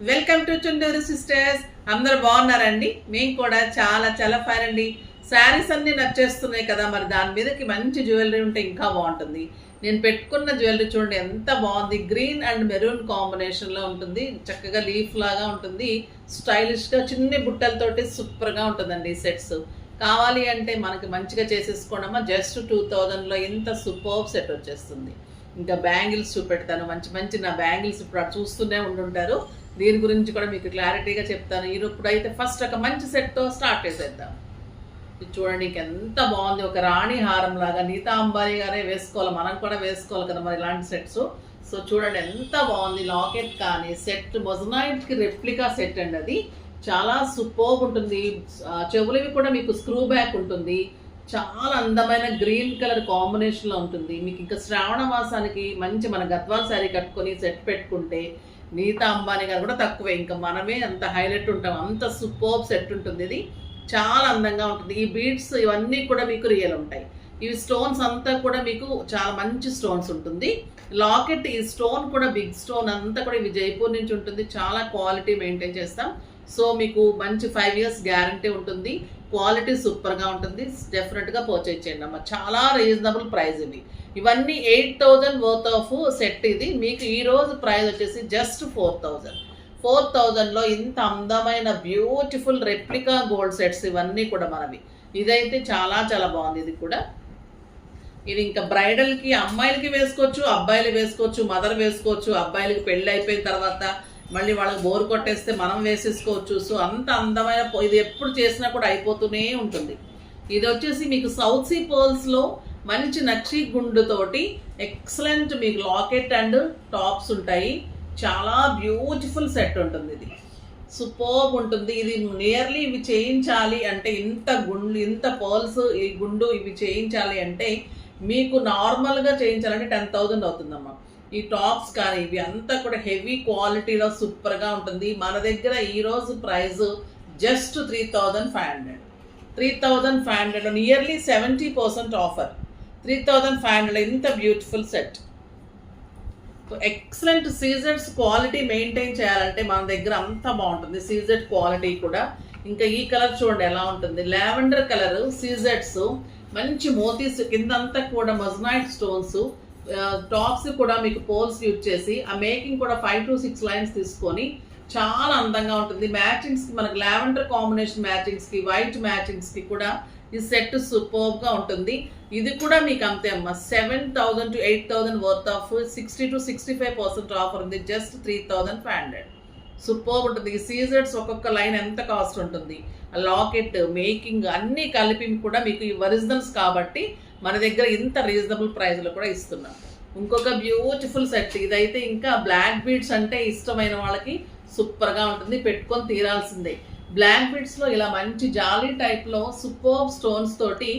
Welcome to Chunduru sisters. అందరు బాగున్నారండి? మేము కూడా చాలా చాలా ఫైన్ అండి. శారీస్ అన్నీ నచ్చేస్తున్నాయి కదా, మరి దాని మీదకి మంచి జ్యువెలరీ ఉంటే ఇంకా బాగుంటుంది. నేను పెట్టుకున్న జ్యువెలరీ చూడండి ఎంత బాగుంది. గ్రీన్ అండ్ మెరూన్ కాంబినేషన్లో ఉంటుంది. చక్కగా లీఫ్ లాగా ఉంటుంది. స్టైలిష్గా చిన్ని బుట్టలతోటి సూపర్గా ఉంటుందండి ఈ సెట్స్. కావాలి అంటే మనకి మంచిగా చేసేసుకోవడమా, జస్ట్ 2000లో ఇంత సూపర్ సెట్ వచ్చేస్తుంది. ఇంకా బ్యాంగిల్స్ చూపెడతాను. మంచి మంచి నా బ్యాంగిల్స్ ఇప్పుడు చూస్తూనే ఉండుంటారు. దీని గురించి కూడా మీకు క్లారిటీగా చెప్తాను. ఇప్పుడైతే ఫస్ట్ ఒక మంచి సెట్తో స్టార్ట్ చేసేద్దాం. ఇది చూడండి ఎంత బాగుంది. ఒక రాణి హారం లాగా నీతా అంబానీ గారే వేసుకోవాలి, మనం కూడా వేసుకోవాలి కదా మరి ఇలాంటి సెట్స్. సో చూడండి ఎంత బాగుంది. లాకెట్ కానీ సెట్ మొజనైట్కి రెప్లికా సెట్ అండి. అది చాలా సూపర్గా ఉంటుంది. చెవులవి కూడా మీకు స్క్రూ బ్యాక్ ఉంటుంది. చాలా అందమైన గ్రీన్ కలర్ కాంబినేషన్లో ఉంటుంది. మీకు ఇంకా శ్రావణ మాసానికి మంచి మన గద్వాల్ శారీ కట్టుకొని సెట్ పెట్టుకుంటే నీతా అంబానీ గారు కూడా తక్కువే, ఇంకా మనమే అంత హైలైట్ ఉంటాం. అంత సూపర్ సెట్ ఉంటుంది. ఇది చాలా అందంగా ఉంటుంది. ఈ బీడ్స్ ఇవన్నీ కూడా మీకు రియల్ ఉంటాయి. ఇవి స్టోన్స్ అంతా కూడా మీకు చాలా మంచి స్టోన్స్ ఉంటుంది. లాకెట్ ఈ స్టోన్ కూడా బిగ్ స్టోన్ అంతా కూడా ఇవి జైపూర్ నుంచి ఉంటుంది. చాలా క్వాలిటీ మెయింటైన్ చేస్తాం. సో మీకు మంచి 5 years గ్యారంటీ ఉంటుంది. క్వాలిటీ సూపర్గా ఉంటుంది. డెఫినెట్గా పర్చేజ్ చేయండి అమ్మ. చాలా రీజనబుల్ ప్రైస్ ఇవి. ఇవన్నీ 8000 వర్త్ ఆఫ్ సెట్. ఇది మీకు ఈరోజు ప్రైస్ వచ్చేసి జస్ట్ 4000. 4000లో ఇంత అందమైన బ్యూటిఫుల్ రెప్లికా గోల్డ్ సెట్స్ ఇవన్నీ కూడా మనవి. ఇదైతే చాలా చాలా బాగుంది. ఇది కూడా ఇది ఇంకా బ్రైడల్కి అమ్మాయిలకి వేసుకోవచ్చు, అబ్బాయిలు వేసుకోవచ్చు, మదర్ వేసుకోవచ్చు. అబ్బాయిలకి పెళ్ళి అయిపోయిన తర్వాత మళ్ళీ వాళ్ళకి బోర్ కొట్టేస్తే మనం వేసేసుకోవచ్చు. సో అంత అందమైన ఇది ఎప్పుడు చేసినా కూడా అయిపోతూనే ఉంటుంది. ఇది వచ్చేసి మీకు సౌత్ సీ పర్ల్స్లో మంచి నక్షి గుండుతోటి ఎక్సలెంట్ మీకు లాకెట్ అండ్ టాప్స్ ఉంటాయి. చాలా బ్యూటిఫుల్ సెట్ ఉంటుంది. ఇది సూపర్బ్ ఉంటుంది. ఇది నియర్లీ ఇవి చేయించాలి అంటే ఇంత పర్ల్స్ ఈ గుండు ఇవి చేయించాలి అంటే మీకు నార్మల్గా చేయించాలంటే 10,000 అవుతుందమ్మా. ఈ టాప్స్ కానీ ఇవి అంతా కూడా హెవీ క్వాలిటీలో సూపర్గా ఉంటుంది. మన దగ్గర ఈరోజు ప్రైస్ జస్ట్ 3,500. 3,500 nearly 70% offer. 3,500 ఇంత బ్యూటిఫుల్ సెట్. ఎక్సలెంట్ సీజెడ్స్ క్వాలిటీ మెయింటైన్ చేయాలంటే మన దగ్గర అంత బాగుంటుంది. సీజెడ్ క్వాలిటీ కూడా. ఇంకా ఈ కలర్ చూడండి ఎలా ఉంటుంది. లావెండర్ కలర్ సీజెడ్స్ మంచి మోతీస్ కిందంతా కూడా మజ్నైట్ స్టోన్స్. టాప్స్ కూడా మీకు పోల్స్ యూజ్ చేసి ఆ మేకింగ్ కూడా 5 to 6 లైన్స్ తీసుకొని చాలా అందంగా ఉంటుంది. మ్యాచింగ్స్కి మనకు లావెండర్ కాంబినేషన్ మ్యాచింగ్స్కి వైట్ మ్యాచింగ్స్కి కూడా ఈ సెట్ సూపర్గా ఉంటుంది. ఇది కూడా మీకు అంతే అమ్మ. 7,000 to 8,000 worth of 60 to 65% offer ఉంది. జస్ట్ 3,500. సూపర్ ఉంటుంది. ఈ సీజర్స్ ఒక్కొక్క లైన్ ఎంత కాస్ట్ ఉంటుంది. లాకెట్ మేకింగ్ అన్నీ కలిపి కూడా మీకు ఈ ఒరిజినల్స్ కాబట్టి మన దగ్గర ఇంత రీజనబుల్ ప్రైస్లో కూడా ఇస్తున్నాం. ఇంకొక బ్యూటిఫుల్ సెట్. ఇదైతే ఇంకా బ్లాక్ బీడ్స్ అంటే ఇష్టమైన వాళ్ళకి సూపర్గా ఉంటుంది. పెట్టుకొని తీరాల్సిందే. బ్లాక్ బీడ్స్లో ఇలా మంచి జాలీ టైప్లో సూపర్ స్టోన్స్ తోటి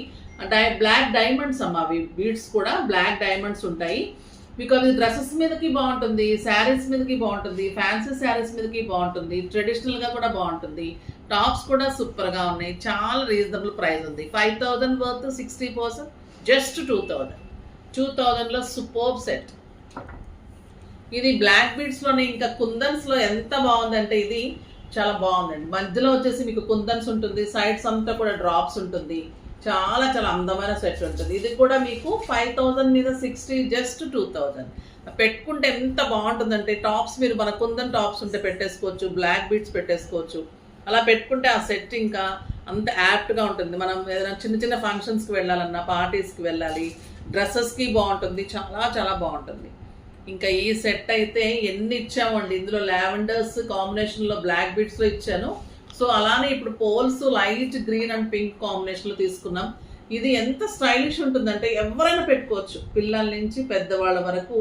బ్లాక్ డైమండ్స్ అమ్మ. అవి బీడ్స్ కూడా బ్లాక్ డైమండ్స్ ఉంటాయి. మీకు అవి డ్రెస్సెస్ మీదకి బాగుంటుంది, శారీస్ మీదకి బాగుంటుంది, ఫ్యాన్సీ శారీస్ మీదకి బాగుంటుంది, ట్రెడిషనల్గా కూడా బాగుంటుంది. టాప్స్ కూడా సూపర్గా ఉన్నాయి. చాలా రీజనబుల్ ప్రైస్ ఉంది. 5,000 వర్త్ 60%, జస్ట్ 2,000. 2,000లో సూపర్ సెట్. ఇది బ్లాక్ బీడ్స్లోనే ఇంకా కుందన్స్లో ఎంత బాగుందంటే ఇది చాలా బాగుందండి. మధ్యలో వచ్చేసి మీకు కుందన్స్ ఉంటుంది, సైడ్స్ అంతా కూడా డ్రాప్స్ ఉంటుంది. చాలా చాలా అందమైన సెట్ ఉంటుంది. ఇది కూడా మీకు 5,000 మీద 60, జస్ట్ 2,000. పెట్టుకుంటే ఎంత బాగుంటుందంటే టాప్స్ మీరు మన కుందన్ టాప్స్ ఉంటే పెట్టేసుకోవచ్చు, బ్లాక్ బీడ్స్ పెట్టేసుకోవచ్చు. అలా పెట్టుకుంటే ఆ సెట్ ఇంకా అంత యాప్ట్గా ఉంటుంది. మనం ఏదైనా చిన్న చిన్న ఫంక్షన్స్కి వెళ్ళాలన్నా, పార్టీస్కి వెళ్ళాలి, డ్రెస్సెస్కి బాగుంటుంది. చాలా చాలా బాగుంటుంది. ఇంకా ఈ సెట్ అయితే ఎన్ని ఇచ్చామండి. ఇందులో లావెండర్స్ కాంబినేషన్లో బ్లాక్ బీడ్స్లో ఇచ్చాను. సో అలానే ఇప్పుడు pearls light green and pink కాంబినేషన్లో తీసుకున్నాం. ఇది ఎంత స్టైలిష్ ఉంటుందంటే ఎవరైనా పెట్టుకోవచ్చు. పిల్లల నుంచి పెద్దవాళ్ళ వరకు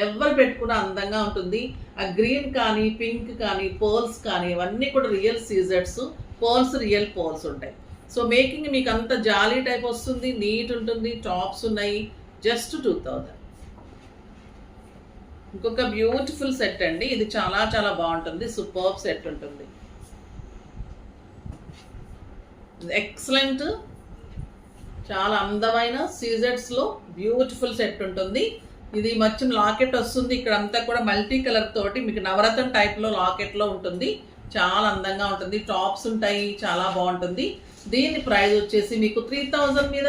ఎవరు పెట్టుకున్నా అందంగా ఉంటుంది. ఆ గ్రీన్ కానీ పింక్ కానీ పోల్స్ కానీ ఇవన్నీ కూడా రియల్ సీజర్స్. పోల్స్ రియల్ పోల్స్ ఉంటాయి. సో మేకింగ్ మీకు అంత జాలీ టైప్ వస్తుంది. నీట్ ఉంటుంది. టాప్స్ ఉన్నాయి. జస్ట్ 2,000. ఇంకొక బ్యూటిఫుల్ సెట్ అండి. ఇది చాలా చాలా బాగుంటుంది. సూపర్ సెట్ ఉంటుంది. ఎక్సలెంట్ చాలా అందమైన సీజెడ్స్లో బ్యూటిఫుల్ సెట్ ఉంటుంది. ఇది మొత్తం లాకెట్ వస్తుంది. ఇక్కడ అంతా కూడా మల్టీ కలర్ తోటి మీకు నవరత్న టైప్లో లాకెట్లో ఉంటుంది. చాలా అందంగా ఉంటుంది. టాప్స్ ఉంటాయి, చాలా బాగుంటుంది. దీని ప్రైస్ వచ్చేసి మీకు 3000 మీద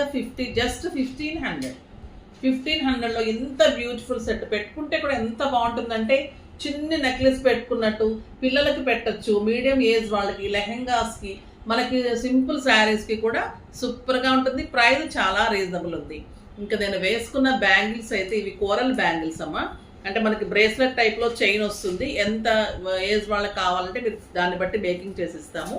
జస్ట్ 1500లో ఇంత బ్యూటిఫుల్ సెట్ పెట్టుకుంటే కూడా ఎంత బాగుంటుందంటే చిన్న నెక్లెస్ పెట్టుకున్నట్టు పిల్లలకి పెట్టచ్చు, మీడియం ఏజ్ వాళ్ళకి, లెహెంగాస్కి, మనకి సింపుల్ శారీస్కి కూడా సూపర్గా ఉంటుంది. ప్రైస్ చాలా రీజనబుల్ ఉంది. ఇంకా నేను వేసుకున్న బ్యాంగిల్స్ అయితే ఇవి కోరల్ బ్యాంగిల్స్ అమ్మ. అంటే మనకి బ్రేస్లెట్ టైప్లో చైన్ వస్తుంది. ఎంత ఏజ్ వాళ్ళకి కావాలంటే మీరు దాన్ని బట్టి మేకింగ్ చేసిస్తాము.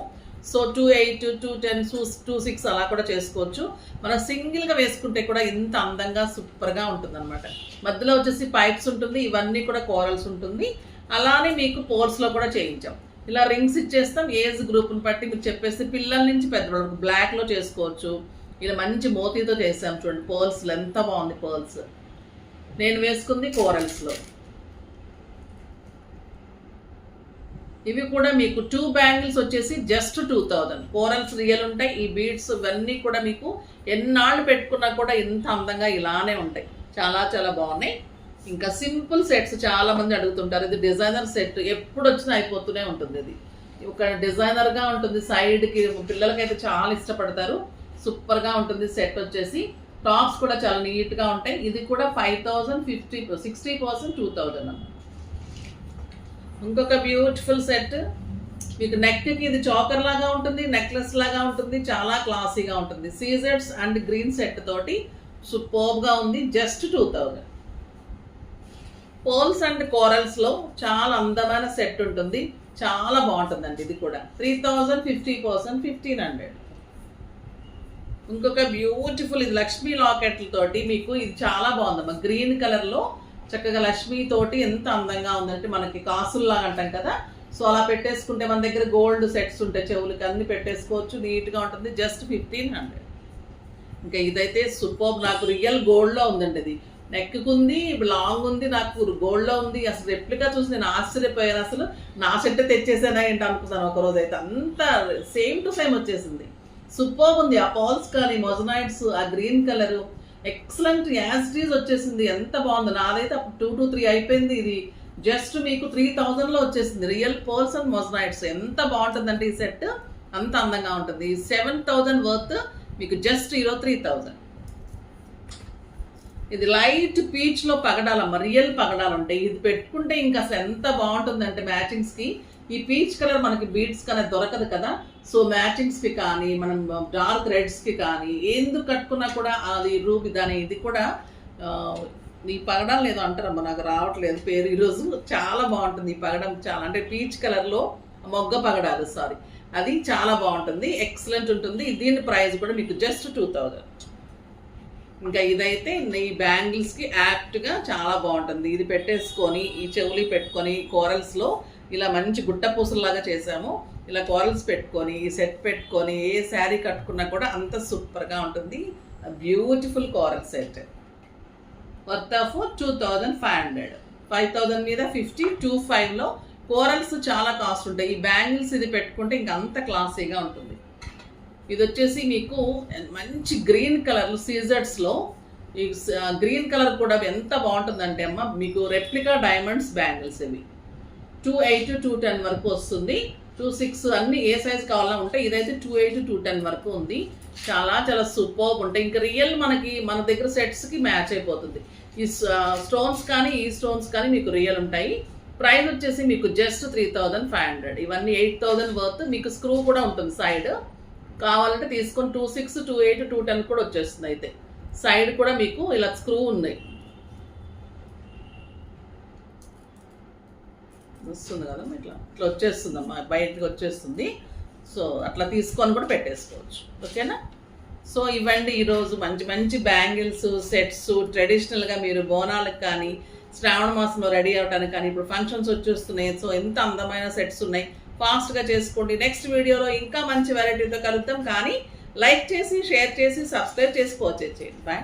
సో 2.8, 2.10, 2.6 అలా కూడా చేసుకోవచ్చు. మనం సింగిల్గా వేసుకుంటే కూడా ఇంత అందంగా సూపర్గా ఉంటుంది అనమాట. మధ్యలో వచ్చేసి పైప్స్ ఉంటుంది. ఇవన్నీ కూడా కోరల్స్ ఉంటుంది. అలానే మీకు పోర్స్లో కూడా చేయించాం. ఇలా రింగ్స్ ఇచ్చేస్తాం. ఏజ్ గ్రూప్ని బట్టి మీరు చెప్పేసి పిల్లల నుంచి పెద్దవాళ్ళకి బ్లాక్లో చేసుకోవచ్చు. ఇలా మంచి మోతీతో చేసాం చూడండి. పర్ల్స్లో ఎంత బాగుంది. పర్ల్స్ నేను వేసుకుంది కోరల్స్లో. ఇవి కూడా మీకు 2 బ్యాంగిల్స్ వచ్చేసి జస్ట్ 2000. కోరల్స్ రియల్ ఉంటాయి. ఈ బీడ్స్ ఇవన్నీ కూడా మీకు ఎన్నాళ్ళు పెట్టుకున్నా కూడా ఇంత అందంగా ఇలానే ఉంటాయి. చాలా చాలా బాగున్నాయి. ఇంకా సింపుల్ సెట్స్ చాలా మంది అడుగుతుంటారు. ఇది డిజైనర్ సెట్ ఎప్పుడు వచ్చినా అయిపోతూనే ఉంటుంది. ఇది ఒక డిజైనర్గా ఉంటుంది. సైడ్కి పిల్లలకైతే చాలా ఇష్టపడతారు. సూపర్గా ఉంటుంది సెట్ వచ్చేసి. టాప్స్ కూడా చాలా నీట్గా ఉంటాయి. ఇది కూడా 5000, 60% 2000. ఇంకొక బ్యూటిఫుల్ సెట్ మీకు నెక్కి ఇది చోకర్ లాగా ఉంటుంది, నెక్లెస్ లాగా ఉంటుంది. చాలా క్లాసీగా ఉంటుంది. సీజర్స్ అండ్ గ్రీన్ సెట్ తోటి సూపర్గా ఉంది. జస్ట్ 2000. పోల్స్ అండ్ కోరల్స్లో చాలా అందమైన సెట్ ఉంటుంది. చాలా బాగుంటుందండి. ఇది కూడా 3000, 50% 1500. ఇంకొక బ్యూటిఫుల్ ఇది లక్ష్మీ లాకెట్లతోటి మీకు ఇది చాలా బాగుందమ్మా. గ్రీన్ కలర్లో చక్కగా లక్ష్మీ తోటి ఎంత అందంగా ఉందంటే మనకి కాసుల్లాగా అంటాం కదా. సో అలా పెట్టేసుకుంటే మన దగ్గర గోల్డ్ సెట్స్ ఉంటాయి, చెవులకి అన్ని పెట్టేసుకోవచ్చు. నీట్గా ఉంటుంది. జస్ట్ 1500. ఇంకా ఇదైతే సూపర్. నాకు రియల్ గోల్డ్లో ఉందండి. ఇది నెక్కుంది, లాంగ్ ఉంది, నాకు గోల్డ్లో ఉంది. అసలు రెప్లికా చూసి నేను ఆశ్చర్యపోయాను. అసలు నా సెట్ తెచ్చేసానా ఏంటి అనుకున్నాను ఒకరోజు అయితే. అంత సేమ్ టు సేమ్ వచ్చేసింది. సూపర్ ఉంది. ఆ పాల్స్ కానీ మొజనైట్స్, ఆ green colour excellent as it is వచ్చేసింది. ఎంత బాగుంది. నాదైతే అప్పుడు 2 to 3 అయిపోయింది. ఇది జస్ట్ మీకు 3000లో వచ్చేసింది. రియల్ పర్ల్స్ అండ్ మొజనైట్స్ ఎంత బాగుంటుందంటే ఈ సెట్ అంత అందంగా ఉంటుంది. 7000 వర్త్ మీకు జస్ట్ 3000. ఇది లైట్ పీచ్లో పగడాలమ్మ. రియల్ పగడాలు ఉంటాయి. ఇది పెట్టుకుంటే ఇంకా అసలు ఎంత బాగుంటుందంటే మ్యాచింగ్స్కి. ఈ పీచ్ కలర్ మనకి బీడ్స్ కన్నా దొరకదు కదా. సో మ్యాచింగ్స్కి కానీ మనం డార్క్ రెడ్స్కి కానీ ఎందుకు కట్టుకున్నా కూడా అది రూబీ దాని ఇది కూడా ఈ పగడం లేదో అంటారమ్మా, నాకు రావట్లేదు పేరు ఈరోజు. చాలా బాగుంటుంది ఈ పగడం. చాలా అంటే పీచ్ కలర్లో మొగ్గ పగడాలు అది చాలా బాగుంటుంది. ఎక్సలెంట్ ఉంటుంది. దీని ప్రైస్ కూడా మీకు జస్ట్ 2000. ఇంకా ఇదైతే ఈ బ్యాంగిల్స్కి యాప్ట్గా చాలా బాగుంటుంది. ఇది పెట్టేసుకొని ఈ చెవులు పెట్టుకొని కోరల్స్లో ఇలా మంచి గుట్ట పూసల్లాగా చేసాము. ఇలా కోరల్స్ పెట్టుకొని ఈ సెట్ పెట్టుకొని ఏ శారీ కట్టుకున్నా కూడా అంత సూపర్గా ఉంటుంది. Beautiful coral set worth of 2500. 5000 మీద 50, 25లో కోరల్స్ చాలా కాస్ట్ ఉంటాయి. ఈ బ్యాంగిల్స్ ఇది పెట్టుకుంటే ఇంకా అంత క్లాసీగా ఉంటుంది. ఇది వచ్చేసి మీకు మంచి గ్రీన్ కలర్ సీజర్స్లో ఈ గ్రీన్ కలర్ కూడా ఎంత బాగుంటుందంటే అమ్మ మీకు రెప్లికా డైమండ్స్ బ్యాంగిల్స్ ఇవి 2.8, 2.10 వరకు వస్తుంది. 2.6 అన్ని ఏ సైజ్ కావాలన్నా ఉంటాయి. ఇదైతే 2.8, 2.10 వరకు ఉంది. చాలా చాలా సూపర్ ఉంటాయి. ఇంకా రియల్ మన దగ్గర సెట్స్కి మ్యాచ్ అయిపోతుంది. ఈ స్టోన్స్ కానీ ఈ స్టోన్స్ కానీ మీకు రియల్ ఉంటాయి. ప్రైస్ వచ్చేసి మీకు జస్ట్ 3500. ఇవన్నీ 8000 వర్త్. మీకు స్క్రూ కూడా ఉంటుంది సైడ్. కావాలంటే తీసుకొని 2.6, 2.8, 2.10 కూడా వచ్చేస్తుంది. అయితే సైడ్ కూడా మీకు ఇలా స్క్రూ ఉన్నాయి. వస్తుంది కదా ఇట్లా వచ్చేస్తుందమ్మా, బయటకు వచ్చేస్తుంది. సో అట్లా తీసుకొని కూడా పెట్టేసుకోవచ్చు. ఓకేనా. సో ఇవ్వండి ఈరోజు మంచి మంచి బ్యాంగిల్స్ సెట్స్. ట్రెడిషనల్గా మీరు బోనాలకు కానీ శ్రావణ మాసంలో రెడీ అవ్వడానికి కానీ ఇప్పుడు ఫంక్షన్స్ వచ్చేస్తున్నాయి. సో ఎంత అందమైన సెట్స్ ఉన్నాయి. ఫాస్ట్గా చేసుకోండి. నెక్స్ట్ వీడియోలో ఇంకా మంచి వెరైటీతో కలుద్దాం. కానీ లైక్ చేసి షేర్ చేసి సబ్స్క్రైబ్ చేసుకోవచ్చు. బాయ్.